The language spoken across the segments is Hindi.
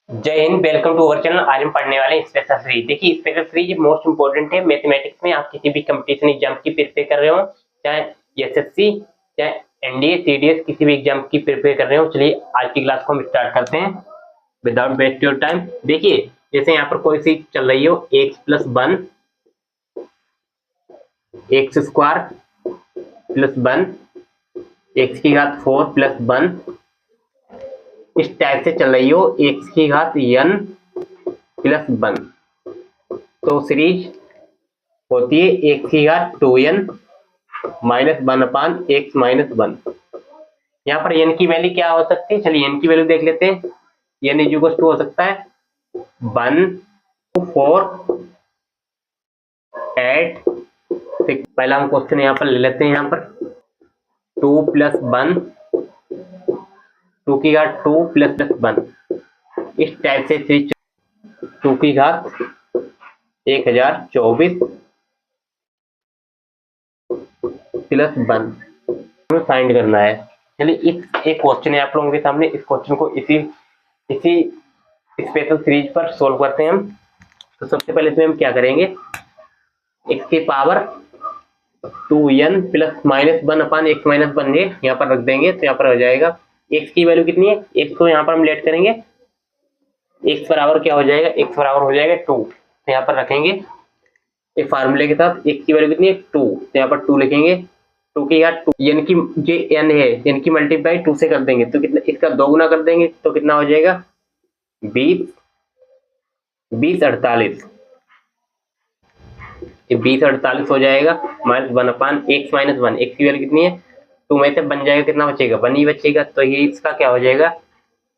जय हिंद। Welcome to our channel. आज हम पढ़ने वाले हैं स्पेशल सीरीज। देखिए, स्पेशल सीरीज मोस्ट इंपोर्टेंट है मैथमेटिक्स में। आप किसी भी कंपटीशन एग्जाम की प्रिपेयर कर रहे हो, चाहे एसएससी, चाहे एनडीए, सीडीएस, किसी भी एग्जाम की प्रिपेयर कर रहे हो। चलिए आज की क्लास को हम स्टार्ट करते हैं विदाउट वेस्ट योर टाइम। देखिए, जैसे यहाँ पर कोई सी चल रही हो x plus one, x square plus one, x की घात फोर प्लस वन, इस टाइप से चल रही हो एक्स की घात n प्लस वन, तो सीरीज होती है एक्स की घात 2n minus one upon x minus one. यहाँ पर n की वैल्यू क्या हो सकती है, चलिए n की वैल्यू देख लेते हैं। n इज इक्वल टू हो सकता है 1 to 4 8 6। पहला हम क्वेश्चन यहाँ पर ले लेते हैं। यहाँ पर 2 प्लस वन, 2 की घात 2 प्लस प्लस वन, इस टाइप से सीरीज 2 की घात 1024 प्लस वन हमें फाइंड करना है। चलिए इस एक क्वेश्चन है आप लोगों के सामने, इस क्वेश्चन को इसी स्पेशल सीरीज पर सोल्व करते हैं हम। तो सबसे पहले इसमें हम क्या करेंगे, x की power 2n plus minus one upon x minus one यहाँ पर रख देंगे, तो यहाँ पर हो जाएगा x की वैल्यू कितनी है, x को यहाँ पर हम लेट करेंगे, x बराबर क्या हो जाएगा, x बराबर हो जाएगा 2, तो यहाँ पर रखेंगे एक फार्मूले के साथ। x की वैल्यू कितनी है 2, तो यहाँ पर 2 लिखेंगे। 2 की घात 2, यानी कि जो n है n की मल्टीप्लाई 2 से कर देंगे तो कितना, इसका दोगुना कर देंगे तो कितना हो जाएगा 20 20 48, 20 48 हो जाएगा minus one upon x minus one. X की वैल्यू कितनी है 2 में से बन जाएगा, कितना बचेगा 1 ही बचेगा, तो ये इसका क्या हो जाएगा,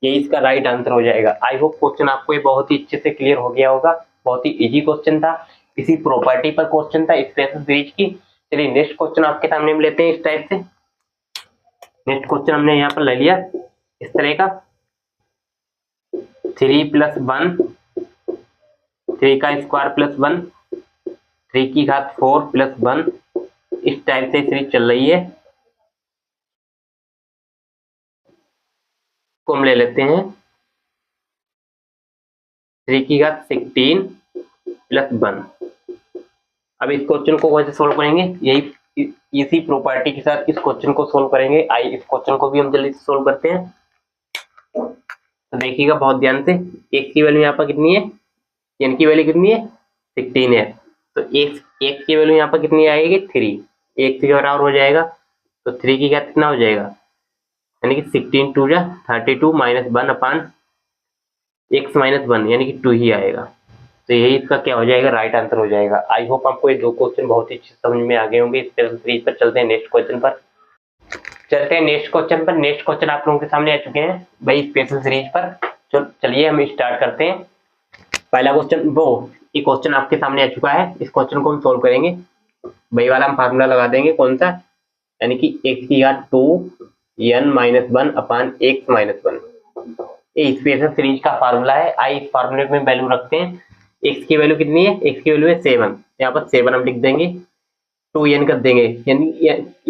ये इसका राइट आंसर हो जाएगा। आई होप क्वेश्चन आपको ये बहुत ही अच्छे से क्लियर हो गया होगा। बहुत ही इजी क्वेश्चन था, इसी प्रॉपर्टी पर क्वेश्चन था स्पेशल सीरीज की। चलिए नेक्स्ट क्वेश्चन आपके सामने हम लेते हैं इस टाइप से। नेक्स्ट क्वेश्चन हमने यहाँ पर ले लिया इस तरह का 3 प्लस वन, 3 का स्क्वायर प्लस वन, 3 की घात 4 प्लस वन, इस टाइप से सीरीज चल रही है। को हम ले लेते हैं 3 की घात 16 प्लस वन। अब इस क्वेश्चन को कैसे सोल्व करेंगे, यही इसी प्रॉपर्टी के साथ इस क्वेश्चन को सोल्व करेंगे। आई इस क्वेश्चन को भी हम जल्दी से सोल्व करते हैं। तो देखिएगा बहुत ध्यान से, x की वैल्यू यहाँ पर कितनी है, n की वैल्यू कितनी है 16 है, तो x की वैल्यू यहाँ पर कितनी आएगी 3, x के बराबर हो जाएगा, तो 3 की घात कितना हो जाएगा, यानी कि 16 2 जा 32 minus one upon x minus one, यानी कि 2 ही आएगा। तो यही इसका क्या हो जाएगा, राइट आंसर हो जाएगा। आई होप आपको ये दो क्वेश्चन बहुत ही अच्छे समझ में आ गए होंगे। स्पेशल सीरीज पर चलते हैं नेक्स्ट क्वेश्चन पर। चलते हैं नेक्स्ट क्वेश्चन पर। नेक्स्ट क्वेश्चन आप लोगों के सामने आ चुके हैं भाई स्पेशल सीरीज पर। चलिए हम स्टार्ट करते हैं। पहला क्वेश्चन ये क्वेश्चन आपके सामने आ चुका है, इस क्वेश्चन को हम सोल्व करेंगे। वही वाला हम फार्मूला लगा देंगे, कौन सा, यानी कि एक्स की घात 2n minus one upon x minus one, ये स्पेशल सीरीज का फार्मूला है। आई इस फार्मूले में वैल्यू रखते हैं। x की वैल्यू कितनी है, x की वैल्यू है 7, यहाँ पर 7 हम लिख देंगे, 2n कर देंगे, यानी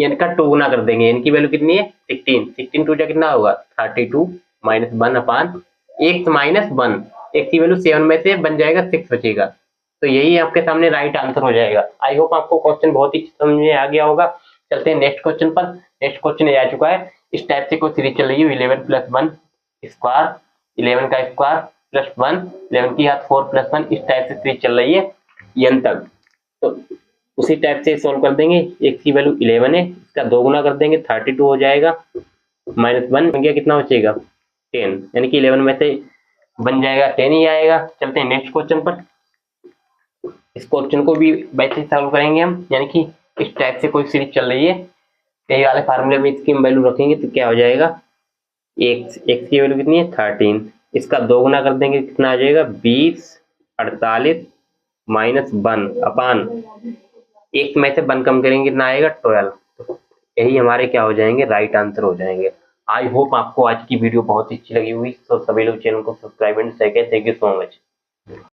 n का 2 गुना कर देंगे। n की वैल्यू कितनी है 16, 16 2 जा कितना होगा 32 minus one upon x minus one, x की वैल्यू 7 में से बन जाएगा 6 बचेगा, तो यही आपके सामने राइट आंसर हो जाएगा। आई होप आपको क्वेश्चन बहुत ही समझ में आ गया होगा। चलते हैं नेक्स्ट क्वेश्चन पर। नेक्स्ट क्वेश्चन ये आ चुका है, इस टाइप से कोई सीरीज चल रही है 11 प्लस वन स्क्वायर, 11 का स्क्वायर प्लस वन, 11 की घात 4 प्लस वन, इस टाइप से सीरीज चल रही है n तक। तो उसी टाइप से सोल्व कर देंगे। x की वैल्यू 11 है, इसका दो गुना कर देंगे 32 हो जाएगा, माइनस वन बन गया, कितना बचेगा 10, यानी कि 11 में से बन जाएगा 10 ही आएगा। चलते हैं नेक्स्ट क्वेश्चन पर। इस क्वेश्चन को भी वैसे सॉल्व करेंगे हम, यानी कि इस टाइप से कोई सीरीज चल रही है, यही वाले फार्मूले में इसकी वैल्यू रखेंगे तो क्या हो जाएगा, x की वैल्यू कितनी है 13, इसका दो गुना कर देंगे, कितना आ जाएगा 20 48 माइनस वन अपान एक में से वन कम करेंगे कितना आएगा 12, तो यही हमारे क्या हो जाएंगे, राइट आंसर हो जाएंगे। आई होप आपको आज की वीडियो बहुत अच्छी लगी हुई, तो सभी लोग चैनल को सब्सक्राइब एंड शेयर करें। Thank you so much.